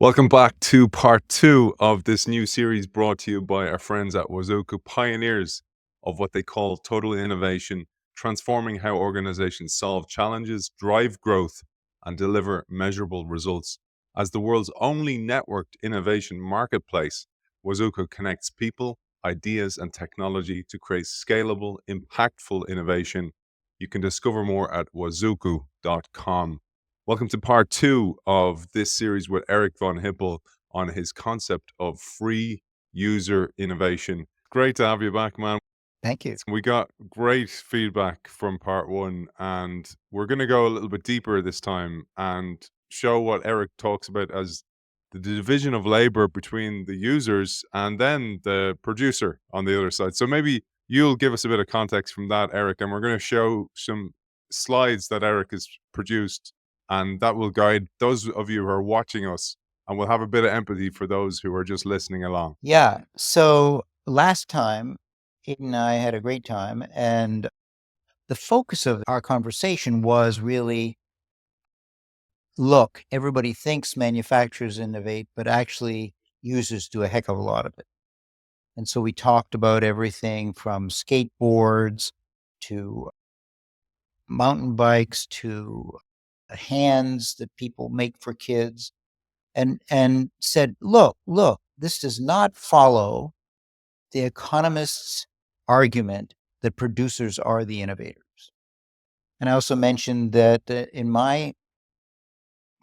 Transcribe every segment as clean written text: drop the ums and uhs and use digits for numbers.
Welcome back to part two of this new series brought to you by our friends at Wazoku, pioneers of what they call total innovation, transforming how organizations solve challenges, drive growth, and deliver measurable results. As the world's only networked innovation marketplace, Wazoku connects people, ideas, and technology to create scalable, impactful innovation. You can discover more at wazoku.com. Welcome to part two of this series with Eric von Hippel on his concept of free user innovation. Great to have you back, man. Thank you. We got great feedback from part one, and we're going to go a little bit deeper this time and show what Eric talks about as the division of labor between the users and then the producer on the other side. So maybe you'll give us a bit of context from that, Eric, and we're going to show some slides that Eric has produced, and that will guide those of you who are watching us, and we'll have a bit of empathy for those who are just listening along. Yeah. So last time, Aidan and I had a great time, and the focus of our conversation was really look, everybody thinks manufacturers innovate, but actually users do a heck of a lot of it. And so we talked about everything from skateboards to mountain bikes to hands that people make for kids and said, look, this does not follow the economist's argument that producers are the innovators. And I also mentioned that in my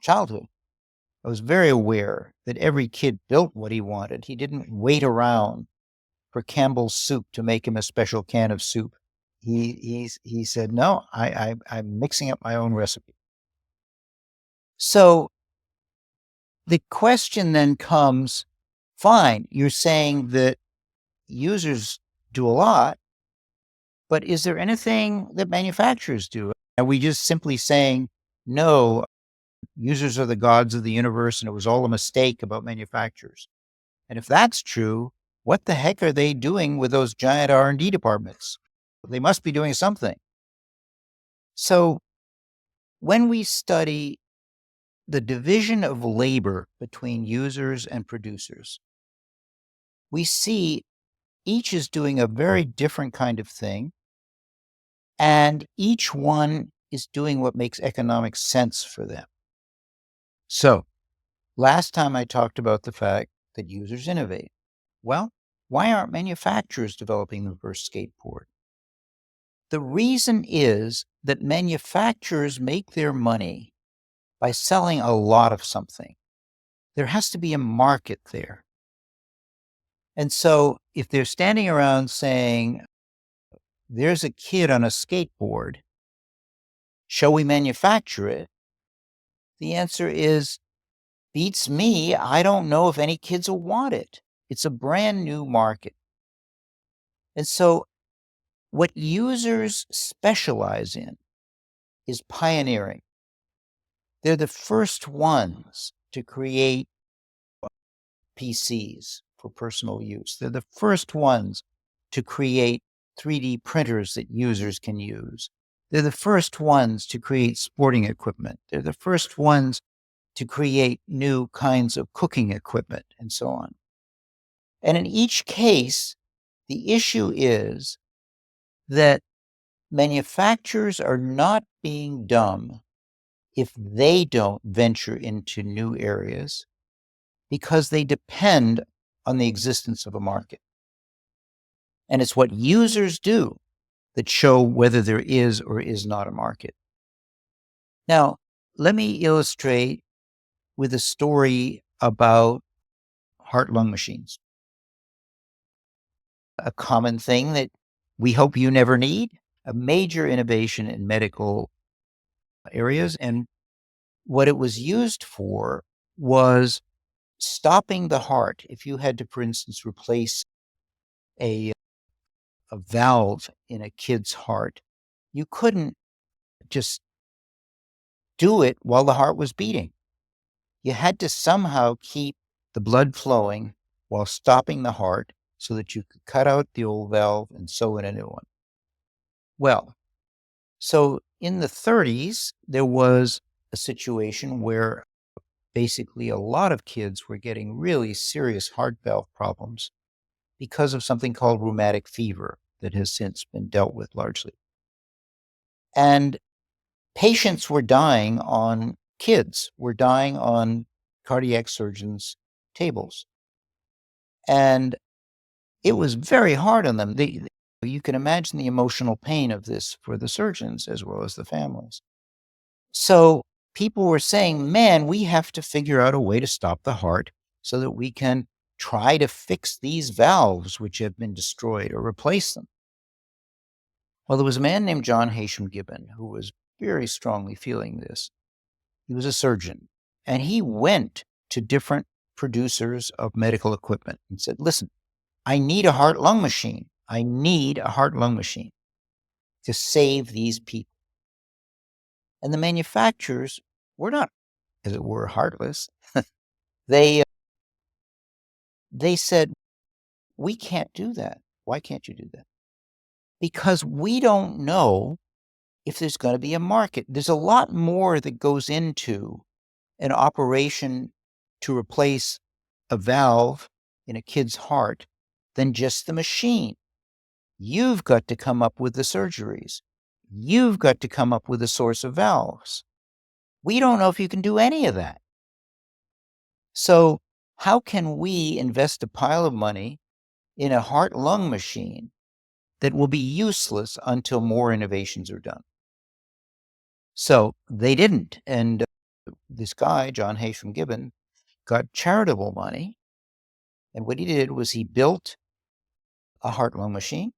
childhood, I was very aware that every kid built what he wanted. He didn't wait around for Campbell's soup to make him a special can of soup. He said, no, I'm mixing up my own recipe. So the question then comes, fine, you're saying that users do a lot, but is there anything that manufacturers do? Are we just simply saying, no, users are the gods of the universe and it was all a mistake about manufacturers? And if that's true, what the heck are they doing with those giant R&D departments? They must be doing something. So when we study the division of labor between users and producers, we see each is doing a very different kind of thing. And each one is doing what makes economic sense for them. So last time I talked about the fact that users innovate. Well, why aren't manufacturers developing the first skateboard? The reason is that manufacturers make their money by selling a lot of something. There has to be a market there. And so if they're standing around saying, there's a kid on a skateboard, shall we manufacture it? The answer is, beats me. I don't know if any kids will want it. It's a brand new market. And so what users specialize in is pioneering. They're the first ones to create PCs for personal use. They're the first ones to create 3D printers that users can use. They're the first ones to create sporting equipment. They're the first ones to create new kinds of cooking equipment and so on. And in each case, the issue is that manufacturers are not being dumb if they don't venture into new areas because they depend on the existence of a market. And it's what users do that show whether there is or is not a market. Now, let me illustrate with a story about heart-lung machines. A common thing that we hope you never need, a major innovation in medical areas. And what it was used for was stopping the heart. If you had to, for instance, replace a valve in a kid's heart, you couldn't just do it while the heart was beating. You had to somehow keep the blood flowing while stopping the heart so that you could cut out the old valve and sew in a new one. Well, so in the 30s, there was a situation where basically a lot of kids were getting really serious heart valve problems because of something called rheumatic fever that has since been dealt with largely. And patients were dying on kids, were dying on cardiac surgeons' tables. And it was very hard on them. You can imagine the emotional pain of this for the surgeons as well as the families. So people were saying, man, we have to figure out a way to stop the heart so that we can try to fix these valves which have been destroyed or replace them. Well, there was a man named John Haysham Gibbon who was very strongly feeling this. He was a surgeon, and he went to different producers of medical equipment and said, listen, I need a heart-lung machine. I need a heart-lung machine to save these people. And the manufacturers were not, as it were, heartless. They said, we can't do that. Why can't you do that? Because we don't know if there's going to be a market. There's a lot more that goes into an operation to replace a valve in a kid's heart than just the machine. You've got to come up with the surgeries. You've got to come up with a source of valves. We don't know if you can do any of that. So how can we invest a pile of money in a heart-lung machine that will be useless until more innovations are done? So they didn't. And this guy, John Haysham Gibbon, got charitable money. And what he did was he built a heart-lung machine.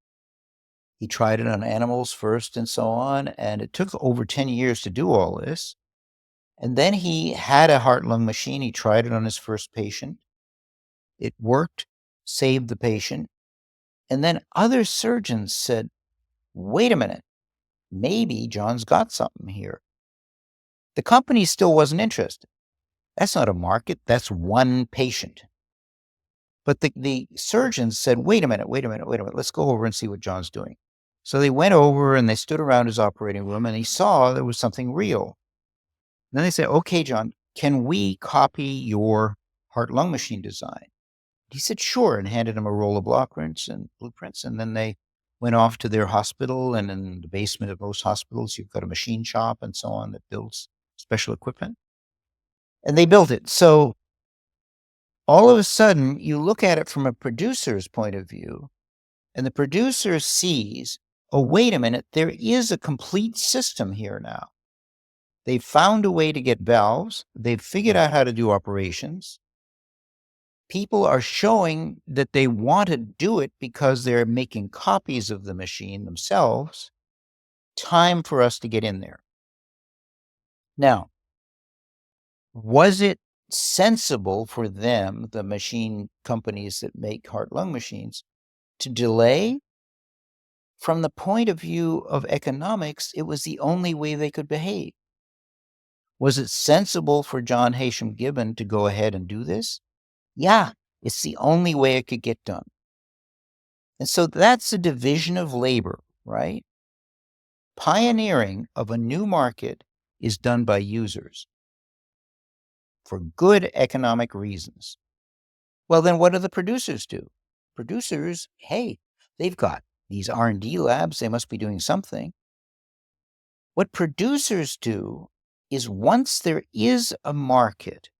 He tried it on animals first and so on. And it took over 10 years to do all this. And then he had a heart-lung machine. He tried it on his first patient. It worked, saved the patient. And then other surgeons said, wait a minute, maybe John's got something here. The company still wasn't interested. That's not a market. That's one patient. But the surgeons said, wait a minute. Let's go over and see what John's doing. So they went over and they stood around his operating room and he saw there was something real. And then they said, okay, John, can we copy your heart-lung machine design? He said, sure, and handed him a roll of blueprints. And then they went off to their hospital. And in the basement of most hospitals, you've got a machine shop and so on that builds special equipment. And they built it. So all of a sudden, you look at it from a producer's point of view, and the producer sees, oh, wait a minute, there is a complete system here now. They've found a way to get valves. They've figured out how to do operations. People are showing that they want to do it because they're making copies of the machine themselves. Time for us to get in there. Now, was it sensible for them, the machine companies that make heart-lung machines, to delay? From the point of view of economics, it was the only way they could behave. Was it sensible for John Haysham Gibbon to go ahead and do this? Yeah, it's the only way it could get done. And so that's a division of labor, right? Pioneering of a new market is done by users for good economic reasons. Well, then what do the producers do? Producers, hey, they've got these R&D labs. They must be doing something. What producers do is once there is a market,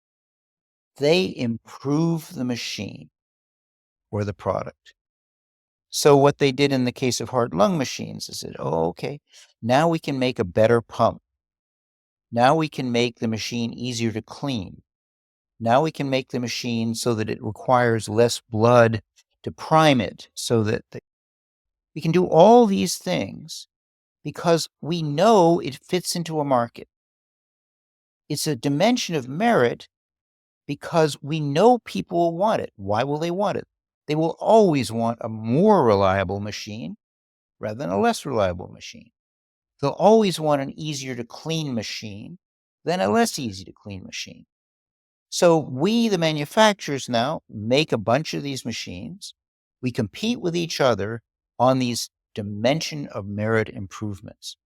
they improve the machine or the product. So what they did in the case of heart-lung machines is said, oh, okay, now we can make a better pump. Now we can make the machine easier to clean. Now we can make the machine so that it requires less blood to prime it, so that we can do all these things because we know it fits into a market. It's a dimension of merit because we know people will want it. Why will they want it? They will always want a more reliable machine rather than a less reliable machine. They'll always want an easier to clean machine than a less easy to clean machine. So we, the manufacturers now, make a bunch of these machines. We compete with each other on these dimension of merit improvements.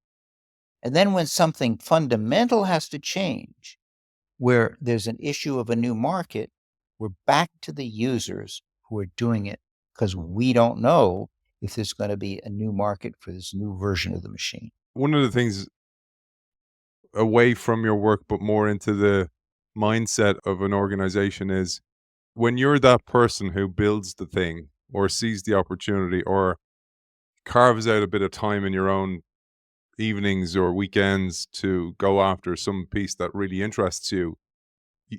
And then when something fundamental has to change, where there's an issue of a new market, we're back to the users who are doing it because we don't know if there's going to be a new market for this new version of the machine. One of the things away from your work, but more into the mindset of an organization is when you're that person who builds the thing or sees the opportunity or carves out a bit of time in your own evenings or weekends to go after some piece that really interests you,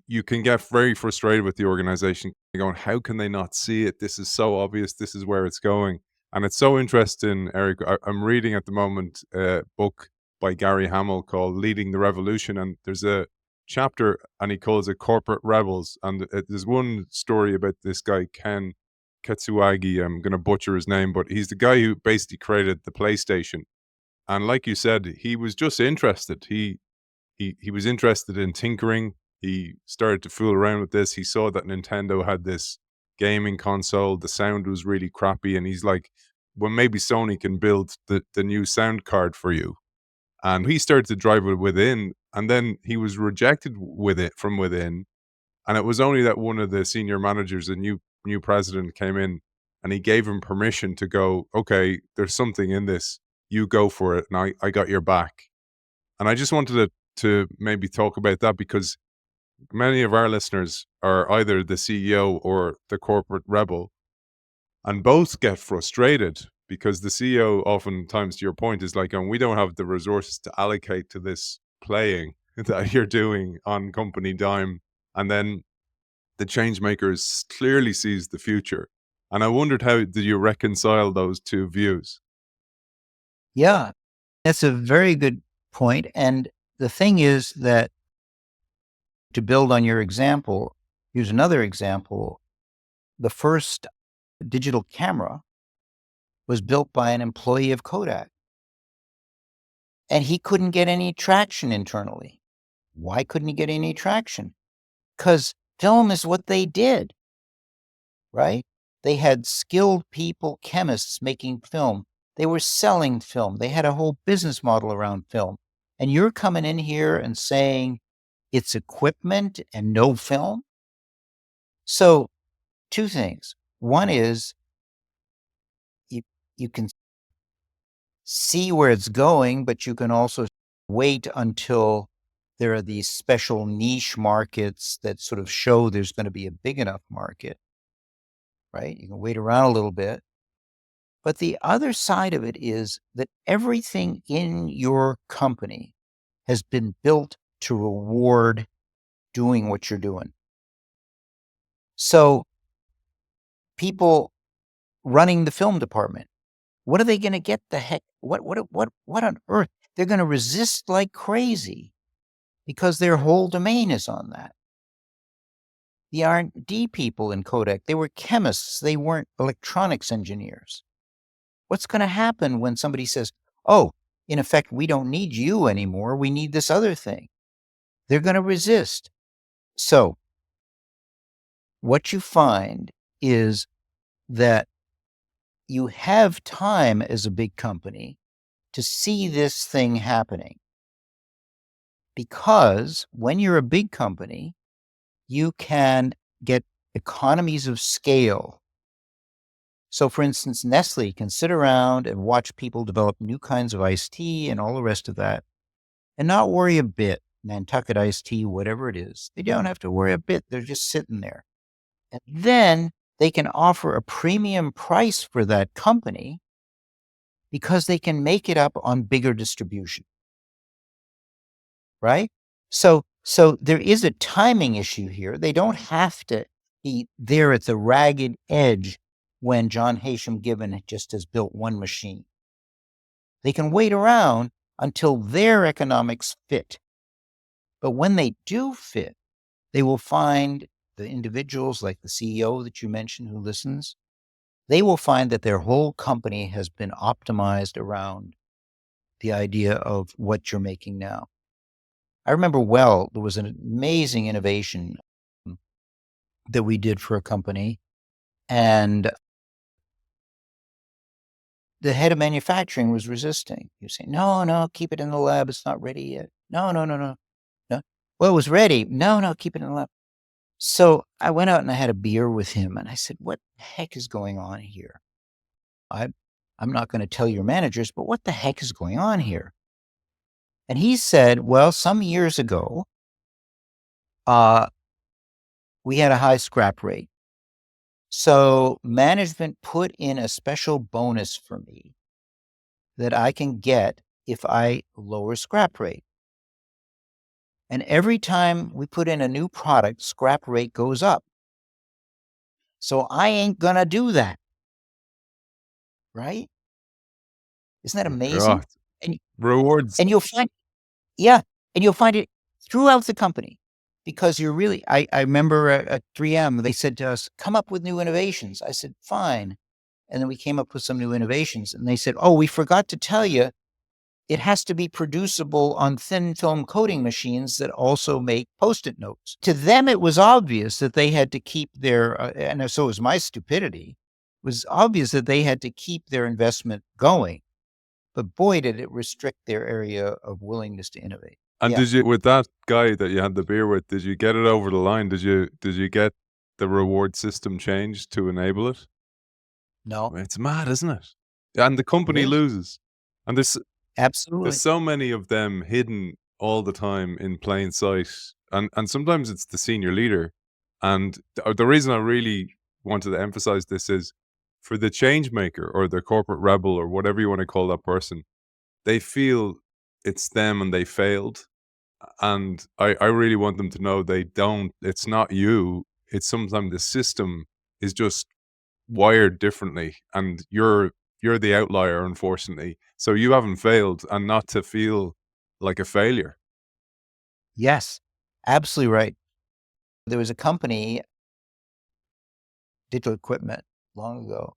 you can get very frustrated with the organization going, how can they not see it? This is so obvious. This is where it's going. And it's so interesting, Eric. I'm reading at the moment a book by Gary Hamel called Leading the Revolution. And there's a chapter and he calls it Corporate Rebels. And there's one story about this guy, Ken Ketsuagi. I'm going to butcher his name, but he's the guy who basically created the PlayStation. And like you said, he was just interested. He was interested in tinkering. He started to fool around with this. He saw that Nintendo had this gaming console. The sound was really crappy, and he's like, "Well, maybe Sony can build the new sound card for you." And he started to drive it within, and then he was rejected with it from within. And it was only that one of the senior managers, a new president, came in, and he gave him permission to go. Okay, there's something in this. You go for it, and I got your back. And I just wanted to maybe talk about that because many of our listeners are either the CEO or the corporate rebel, and both get frustrated because the CEO, oftentimes, to your point, is like, we don't have the resources to allocate to this playing that you're doing on company dime. And then the change makers clearly sees the future. And I wondered, how do you reconcile those two views? Yeah, that's a very good point. And the thing is that to build on your example, here's another example. The first digital camera was built by an employee of Kodak, and he couldn't get any traction internally. Why couldn't he get any traction? Because film is what they did, right? They had skilled people, chemists making film. They were selling film. They had a whole business model around film. And you're coming in here and saying it's equipment and no film? So, two things. One is you can see where it's going, but you can also wait until there are these special niche markets that sort of show there's going to be a big enough market, right? You can wait around a little bit. But the other side of it is that everything in your company has been built to reward doing what you're doing. So people running the film department, what are they going to get the heck? What on earth? They're going to resist like crazy because their whole domain is on that. The R&D people in Kodak, they were chemists. They weren't electronics engineers. What's going to happen when somebody says, oh, in effect, we don't need you anymore. We need this other thing. They're going to resist. So what you find is that you have time as a big company to see this thing happening. Because when you're a big company, you can get economies of scale. So, for instance, Nestle can sit around and watch people develop new kinds of iced tea and all the rest of that and not worry a bit. Nantucket iced tea, whatever it is, they don't have to worry a bit. They're just sitting there. And then they can offer a premium price for that company because they can make it up on bigger distribution. Right? So there is a timing issue here. They don't have to be there at the ragged edge when John Hashem Gibbon just has built one machine. They can wait around until their economics fit. But when they do fit, they will find the individuals like the CEO that you mentioned who listens, they will find that their whole company has been optimized around the idea of what you're making now. I remember well, there was an amazing innovation that we did for a company, and the head of manufacturing was resisting. He was saying, no, keep it in the lab. It's not ready yet. No. Well, it was ready. No, no, keep it in the lab. So I went out and I had a beer with him and I said, what the heck is going on here? I, I'm not going to tell your managers, but what the heck is going on here? And he said, well, some years ago, uh, we had a high scrap rate. So management put in a special bonus for me that I can get if I lower scrap rate. And every time we put in a new product, scrap rate goes up. So I ain't gonna do that, right? Isn't that amazing? God, And rewards. and you'll find yeah, and you'll find it throughout the company because you're really I remember at 3M, they said to us, "Come up with new innovations." I said, "Fine." And then we came up with some new innovations and they said, "Oh, we forgot to tell you it has to be producible on thin film coating machines that also make Post-it notes." To them, it was obvious that they had to keep their, and so it was my stupidity, it was obvious that they had to keep their investment going. But boy, did it restrict their area of willingness to innovate. And Yeah. did you, with that guy that you had the beer with, did you get it over the line? Did you get the reward system changed to enable it? No, It's mad, isn't it? And the it company is. loses. And there's Absolutely. so many of them hidden all the time in plain sight. And sometimes it's the senior leader. And the reason I really wanted to emphasize this is for the change maker or the corporate rebel or whatever you want to call that person, they feel it's them and they failed. And I really want them to know they don't, it's not you. It's sometimes the system is just wired differently and you're the outlier, unfortunately. So you haven't failed, and not to feel like a failure. Yes, absolutely right. There was a company, digital equipment, long ago,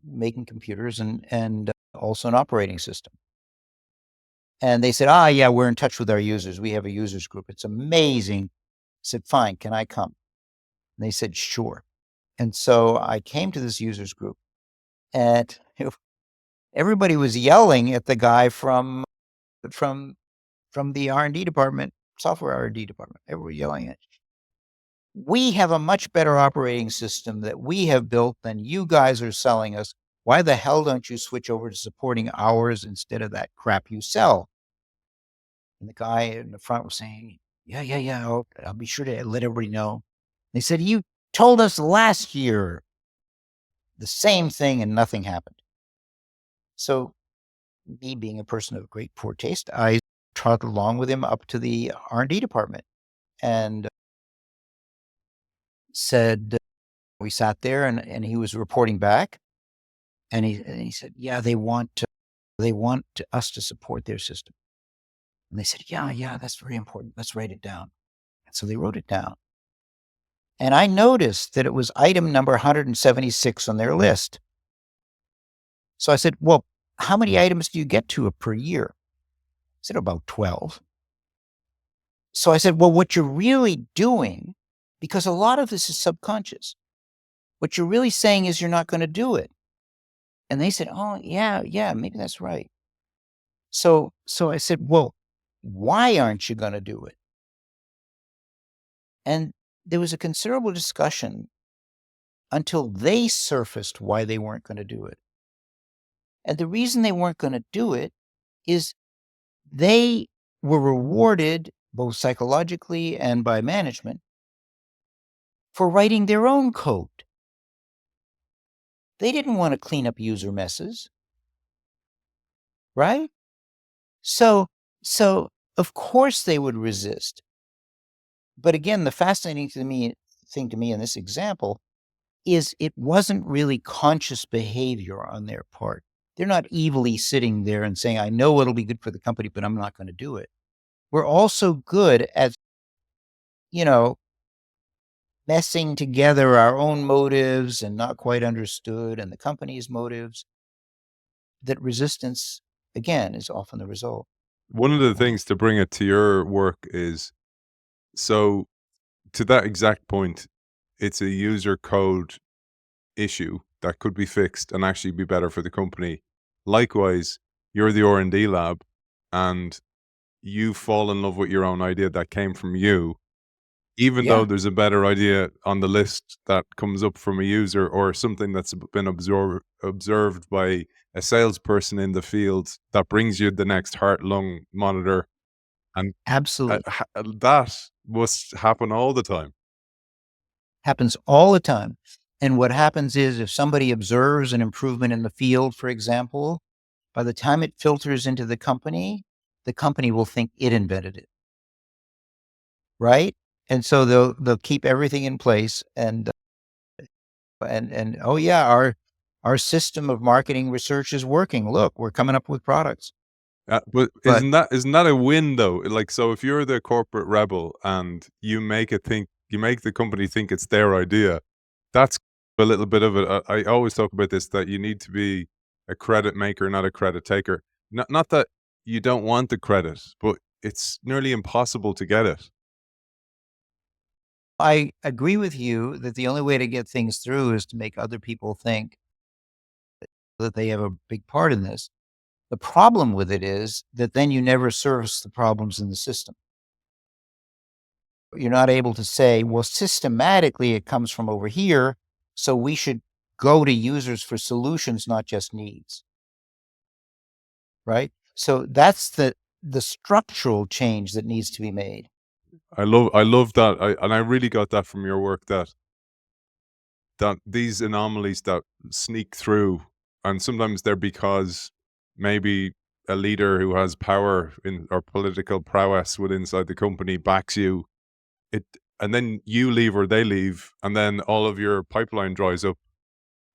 making computers and also an operating system. And they said, "Ah, yeah, we're in touch with our users. We have a users group. It's amazing." I said, "Fine, can I come?" And they said, "Sure." And so I came to this users group, and everybody was yelling at the guy from from the R&D department, software R&D department. Everybody yelling at, "We have a much better operating system that we have built than you guys are selling us. Why the hell don't you switch over to supporting ours instead of that crap you sell?" And the guy in the front was saying, "Yeah, yeah, yeah. I'll be sure to let everybody know." They said, "You told us last year the same thing and nothing happened." So, me being a person of great poor taste, I trotted along with him up to the R&D department and said, we sat there and he was reporting back and he said, "Yeah, they want us to support their system." And they said, "Yeah, yeah, that's very important. Let's write it down." And so they wrote it down. And I noticed that it was item number 176 on their list. So I said, "Well, how many items do you get to per year?" I said, "About 12." So I said, "Well, what you're really doing, because a lot of this is subconscious, what you're really saying is you're not going to do it." And they said, "Oh, yeah, yeah, maybe that's right." So I said, "Well, why aren't you going to do it?" And there was a considerable discussion until they surfaced why they weren't going to do it. And the reason they weren't going to do it is they were rewarded both psychologically and by management for writing their own code. They didn't want to clean up user messes, right? So so of course they would resist. But again, the fascinating to me thing to me in this example is it wasn't really conscious behavior on their part. They're not evilly sitting there and saying, "I know it'll be good for the company, but I'm not going to do it." We're also good at, you know, messing together our own motives and not quite understood and the company's motives, that resistance, again, is often the result. One of the Uh, things to bring it to your work is, so to that exact point, it's a user code issue that could be fixed and actually be better for the company. Likewise, you're the R&D lab, and you fall in love with your own idea that came from you, even though Yeah, there's a better idea on the list that comes up from a user or something that's been observed by a salesperson in the field that brings you the next heart lung monitor. And absolutely. that must happen all the time. Happens all the time. And what happens is if somebody observes an improvement in the field, for example, by the time it filters into the company will think it invented it, right? And so they'll keep everything in place and oh yeah, our system of marketing research is working. Look, we're coming up with products. But But isn't that a win though? Like, so if you're the corporate rebel and you make the company think it's their idea, that's a little bit of it. I always talk about this, that you need to be a credit maker, not a credit taker. Not that you don't want the credit, but it's nearly impossible to get it. I agree with you that the only way to get things through is to make other people think that they have a big part in this. The problem with it is that then you never service the problems in the system. You're not able to say, well, systematically it comes from over here, so we should go to users for solutions, not just needs, right? So that's the structural change that needs to be made. I love that. I really got that from your work, that these anomalies that sneak through, and sometimes they're because maybe a leader who has power in or political prowess within inside the company backs you, it and then you leave or they leave, and then all of your pipeline dries up.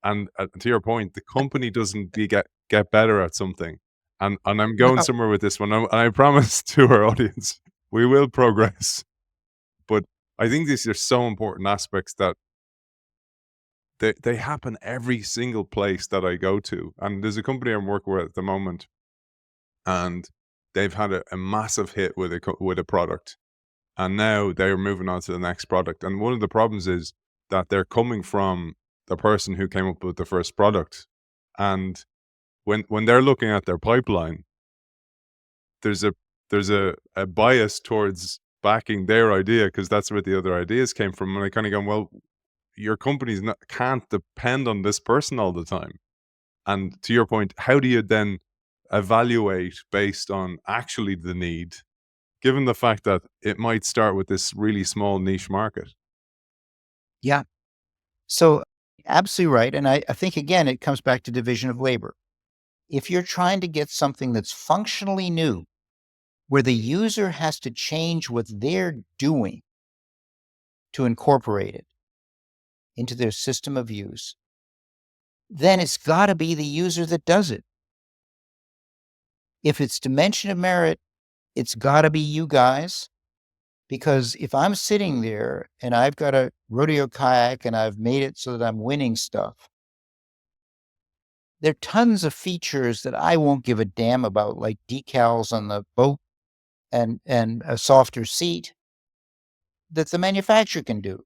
And to your point, the company doesn't get better at something. And I'm going No. somewhere with this one. And I promise to our audience, we will progress. But I think these are so important aspects that they happen every single place that I go to. And there's a company I'm working with at the moment, and they've had a massive hit with with a product, and now they're moving on to the next product. And one of the problems is that they're coming from the person who came up with the first product, and when they're looking at their pipeline, there's a bias towards backing their idea because that's where the other ideas came from. And I kind of go, well, your company's not can't depend on this person all the time. And to your point, how do you then evaluate based on actually the need, given the fact that it might start with this really small niche market? Yeah. So absolutely right. And I think again, it comes back to division of labor. If you're trying to get something that's functionally new, where the user has to change what they're doing to incorporate it into their system of use, then it's got to be the user that does it. If it's dimension of merit, it's got to be you guys. Because if I'm sitting there and I've got a rodeo kayak and I've made it so that I'm winning stuff, there are tons of features that I won't give a damn about, like decals on the boat and a softer seat that the manufacturer can do.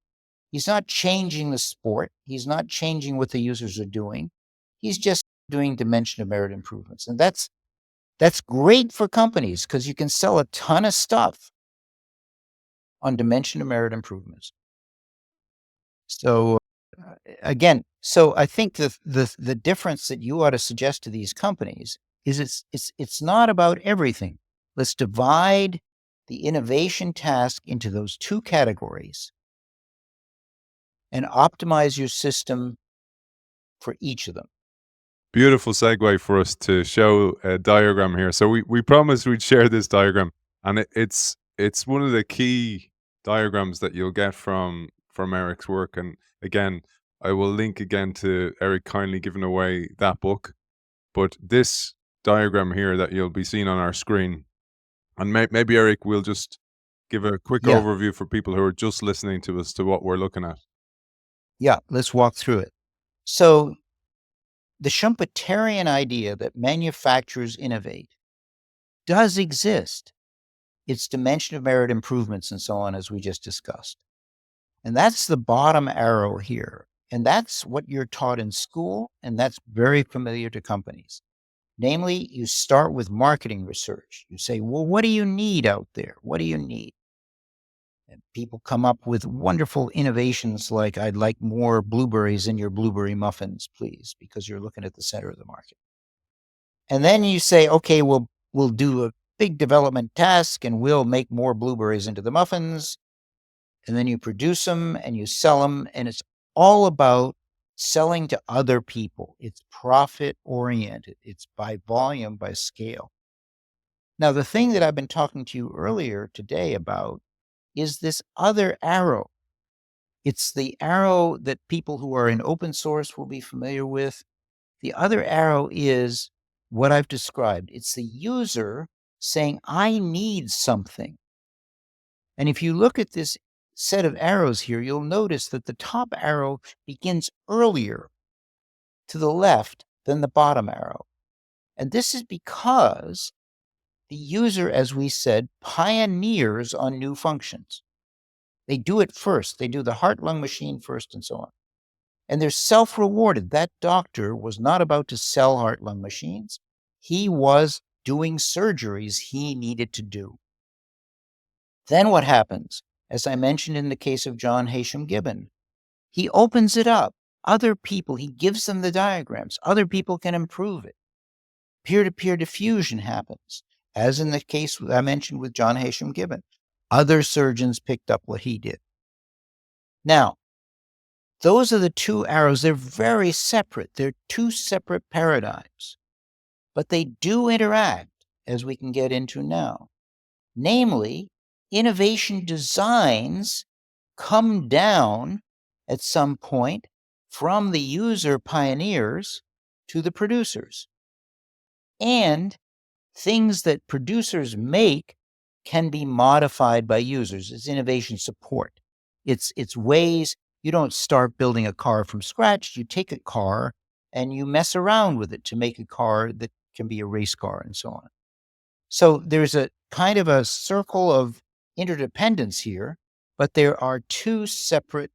He's not changing the sport. He's not changing what the users are doing. He's just doing dimension of merit improvements. And that's great for companies because you can sell a ton of stuff on dimension of merit improvements. So again, so I think the difference that you ought to suggest to these companies is it's not about everything. Let's divide the innovation task into those two categories and optimize your system for each of them. Beautiful segue for us to show a diagram here. So we promised we'd share this diagram, and it's one of the key diagrams that you'll get from Eric's work. And again, I will link again to Eric kindly giving away that book. But this diagram here that you'll be seeing on our screen, and maybe Eric will just give a quick Yeah, overview for people who are just listening to us to what we're looking at. yeah, let's walk through it. So the Schumpeterian idea that manufacturers innovate does exist. It's dimension of merit improvements and so on, as we just discussed. And that's the bottom arrow here. And that's what you're taught in school, and that's very familiar to companies. Namely, you start with marketing research. You say, well, what do you need out there? What do you need? And people come up with wonderful innovations like, I'd like more blueberries in your blueberry muffins, please, because you're looking at the center of the market. And then you say, okay, we'll do a big development task and we'll make more blueberries into the muffins. And then you produce them and you sell them. And it's all about selling to other people. It's profit oriented. It's by volume, by scale. Now, the thing that I've been talking to you earlier today about is this other arrow. It's the arrow that people who are in open source will be familiar with. The other arrow is what I've described. It's the user saying, I need something. And if you look at this set of arrows here, you'll notice that the top arrow begins earlier to the left than the bottom arrow. And this is because the user, as we said, pioneers on new functions. They do it first. They do the heart-lung machine first and so on. And they're self-rewarded. That doctor was not about to sell heart-lung machines. He was doing surgeries he needed to do. Then what happens? As I mentioned in the case of John Haysham Gibbon, he opens it up. Other people, he gives them the diagrams. Other people can improve it. Peer-to-peer diffusion happens, as in the case I mentioned with John Haysham Gibbon. Other surgeons picked up what he did. Now, those are the two arrows. They're very separate. They're two separate paradigms, but they do interact, as we can get into now. Namely, innovation designs come down at some point from the user pioneers to the producers. And things that producers make can be modified by users. It's innovation support. It's ways. You don't start building a car from scratch. You take a car and you mess around with it to make a car that can be a race car and so on. So there's a kind of a circle of interdependence here, but there are two separate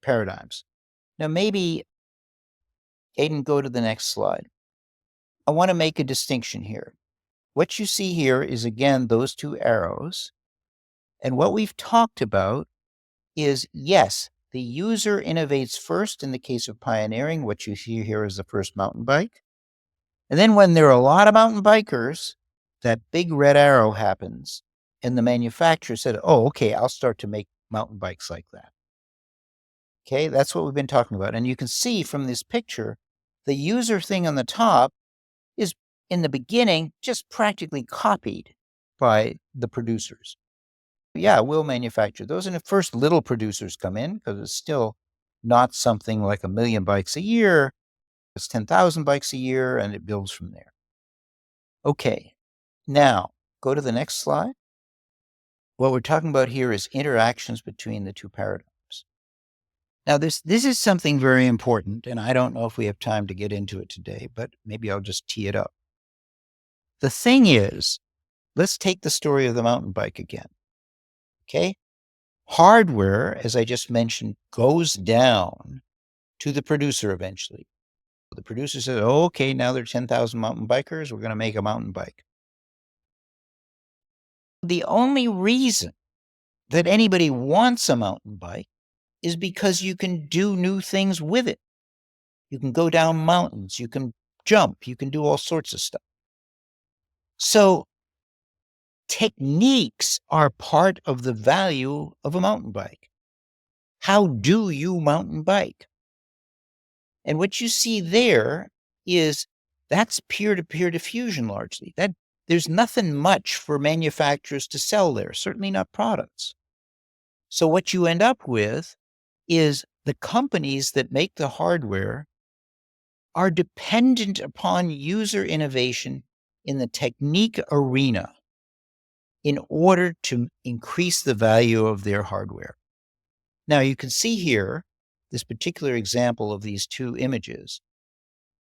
paradigms. Now, maybe, Aidan, go to the next slide. I want to make a distinction here. What you see here is, again, those two arrows. And what we've talked about is, yes, the user innovates first in the case of pioneering. What you see here is the first mountain bike. And then when there are a lot of mountain bikers, that big red arrow happens. And the manufacturer said, oh, okay, I'll start to make mountain bikes like that. Okay, that's what we've been talking about. And you can see from this picture, the user thing on the top is in the beginning just practically copied by the producers. Yeah, we'll manufacture those. And at first, little producers come in because it's still not something like 1 million bikes a year. It's 10,000 bikes a year, and it builds from there. Okay, now go to the next slide. What we're talking about here is interactions between the two paradigms. Now, this is something very important, and I don't know if we have time to get into it today, but maybe I'll just tee it up. The thing is, let's take the story of the mountain bike again. Okay? Hardware, as I just mentioned, goes down to the producer eventually. The producer says, oh, okay, now there are 10,000 mountain bikers. We're going to make a mountain bike. The only reason that anybody wants a mountain bike is because you can do new things with it. You can go down mountains. You can jump. You can do all sorts of stuff. So techniques are part of the value of a mountain bike. How do you mountain bike? And what you see there is that's peer-to-peer diffusion largely. That there's nothing much for manufacturers to sell there, certainly not products. So what you end up with is the companies that make the hardware are dependent upon user innovation in the technique arena in order to increase the value of their hardware. Now, you can see here this particular example of these two images.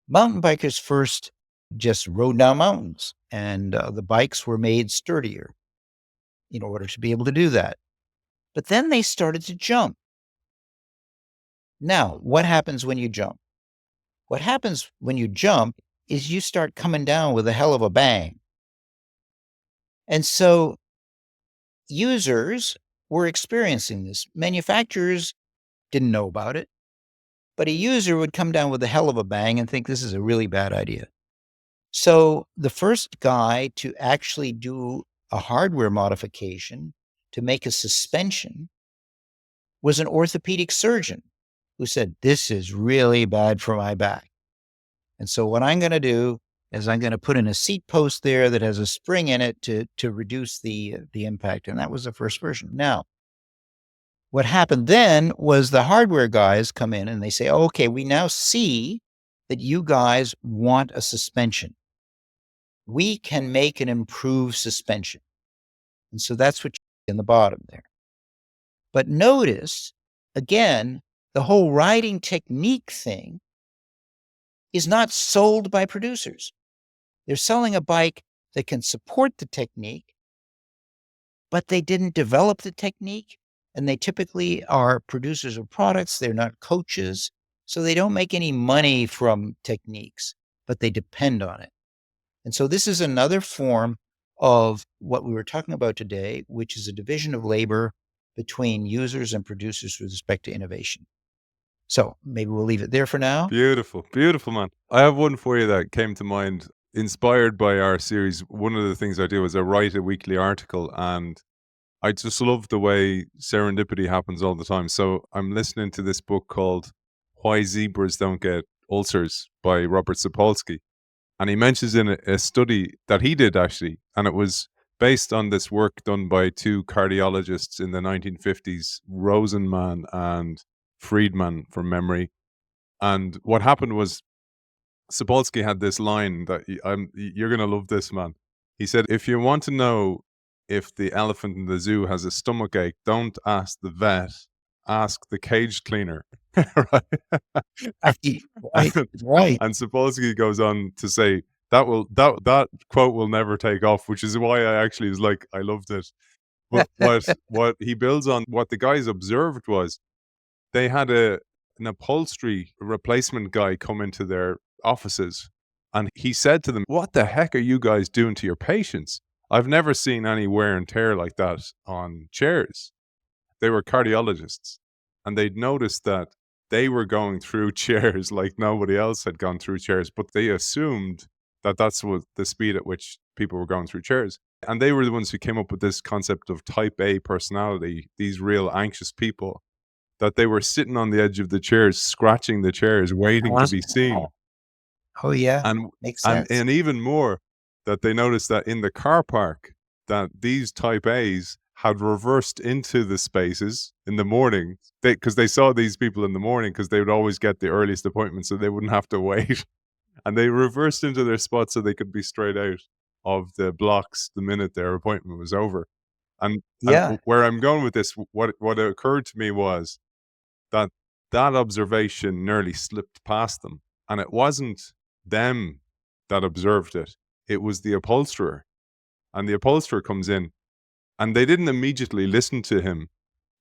Mountain bikers first just rode down mountains, and the bikes were made sturdier in order to be able to do that. But then they started to jump. Now, what happens when you jump? What happens when you jump is you start coming down with a hell of a bang. And so users were experiencing this. Manufacturers didn't know about it, but a user would come down with a hell of a bang and think this is a really bad idea. So the first guy to actually do a hardware modification to make a suspension was an orthopedic surgeon who said, this is really bad for my back. And so what I'm going to do is I'm going to put in a seat post there that has a spring in it to reduce the impact. And that was the first version. Now, what happened then was the hardware guys come in and they say, oh, okay, we now see that you guys want a suspension. We can make an improved suspension. And so that's what you see in the bottom there. But notice, again, the whole riding technique thing is not sold by producers. They're selling a bike that can support the technique, but they didn't develop the technique. And they typically are producers of products. They're not coaches. So they don't make any money from techniques, but they depend on it. And so this is another form of what we were talking about today, which is a division of labor between users and producers with respect to innovation. So maybe we'll leave it there for now. Beautiful, beautiful, man. I have one for you that came to mind, inspired by our series. One of the things I do is I write a weekly article, and I just love the way serendipity happens all the time. So I'm listening to this book called Why Zebras Don't Get Ulcers by Robert Sapolsky. And he mentions in a study that he did actually, and it was based on this work done by two cardiologists in the 1950s, Rosenman and Friedman from memory. And what happened was Sapolsky had this line that you're going to love this, man. He said, if you want to know if the elephant in the zoo has a stomach ache, don't ask the vet, ask the cage cleaner. Right? Right. And Sapolsky goes on to say that quote will never take off, which is why I actually was like, I loved it. But what he builds on, what the guys observed was they had an upholstery replacement guy come into their offices, and he said to them, what the heck are you guys doing to your patients? I've never seen any wear and tear like that on chairs. They were cardiologists, and they'd noticed that they were going through chairs like nobody else had gone through chairs, but they assumed that that's what the speed at which people were going through chairs. And they were the ones who came up with this concept of type A personality, these real anxious people, that they were sitting on the edge of the chairs, scratching the chairs, waiting to be seen. Oh, yeah. And Makes sense. and even more, that they noticed that in the car park, that these type A's had reversed into the spaces in the morning, because they saw these people in the morning, because they would always get the earliest appointment, so they wouldn't have to wait. And they reversed into their spots so they could be straight out of the blocks the minute their appointment was over. And where I'm going with this, what occurred to me was that observation nearly slipped past them, and it wasn't them that observed it. It was the upholsterer. And the upholsterer comes in, and they didn't immediately listen to him.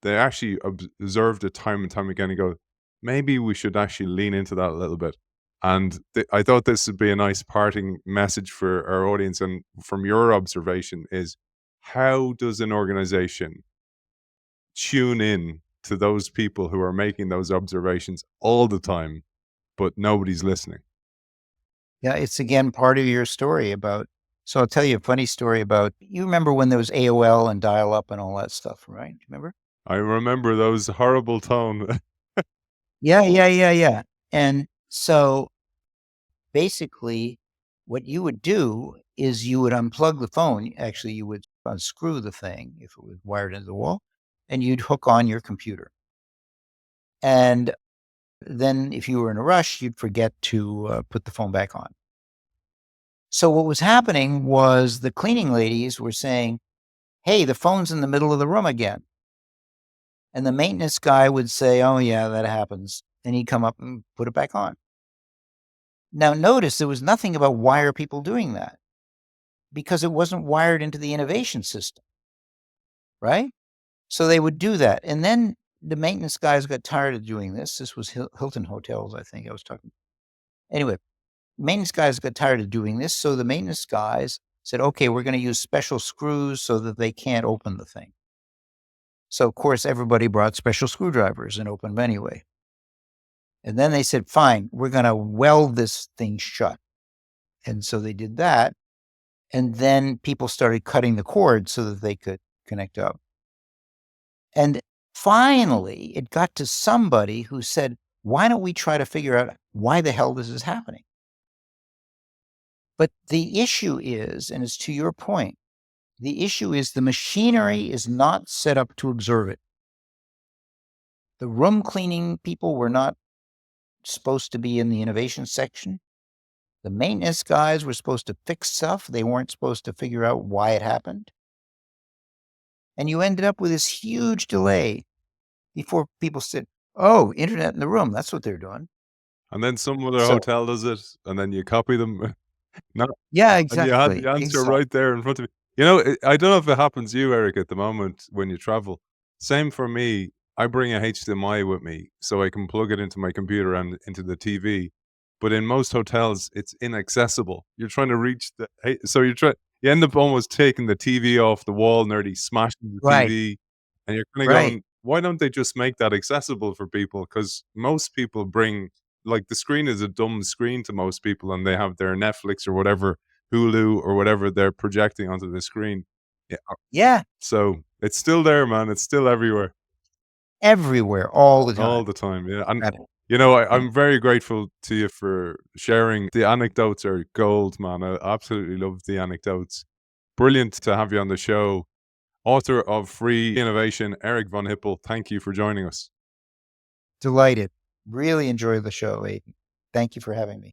They actually observed it time and time again and go, maybe we should actually lean into that a little bit. And I thought this would be a nice parting message for our audience. And from your observation is, how does an organization tune in to those people who are making those observations all the time, but nobody's listening? Yeah, it's again part of your story about. So I'll tell you a funny story about, you remember when there was AOL and dial up and all that stuff, right? Remember? I remember those horrible tone. Yeah. And so basically what you would do is you would unplug the phone. Actually, you would unscrew the thing if it was wired into the wall, and you'd hook on your computer. And then if you were in a rush, you'd forget to put the phone back on. So what was happening was the cleaning ladies were saying, hey, the phone's in the middle of the room again. And the maintenance guy would say, oh, yeah, that happens. And he'd come up and put it back on. Now, notice there was nothing about why are people doing that, because it wasn't wired into the innovation system, right? So they would do that. And then the maintenance guys got tired of doing this. This was Hilton Hotels, I think I was talking. Anyway, maintenance guys got tired of doing this, so the maintenance guys said, okay, we're going to use special screws so that they can't open the thing. So, of course, everybody brought special screwdrivers and opened them anyway. And then they said, fine, we're going to weld this thing shut. And so they did that. And then people started cutting the cord so that they could connect up. And finally, it got to somebody who said, why don't we try to figure out why the hell this is happening? But the issue is, and it's to your point, the issue is the machinery is not set up to observe it. The room cleaning people were not supposed to be in the innovation section. The maintenance guys were supposed to fix stuff. They weren't supposed to figure out why it happened. And you ended up with this huge delay before people said, oh, internet in the room. That's what they're doing. And then some other So, hotel does it, and then you copy them. No, yeah, and you had exactly. the answer Exactly. right there in front of you. You know, I don't know if it happens to you, Eric, at the moment when you travel. Same for me. I bring a HDMI with me so I can plug it into my computer and into the TV. But in most hotels, it's inaccessible. You're trying to reach so you end up almost taking the TV off the wall, nearly smashing the Right. TV, and you're kind of Right. going, why don't they just make that accessible for people? Because most people bring, like, the screen is a dumb screen to most people, and they have their Netflix or whatever, Hulu or whatever they're projecting onto the screen. Yeah, Yeah. so it's still there, man. It's still everywhere, Everywhere, all the all time. the time. Yeah, and Got it. you know, Yeah. I'm very grateful to you for sharing. The anecdotes are gold, man. I absolutely love the anecdotes. Brilliant to have you on the show. Author of Free Innovation, Eric von Hippel. Thank you for joining us. Delighted. Really enjoy the show, Aidan. Thank you for having me.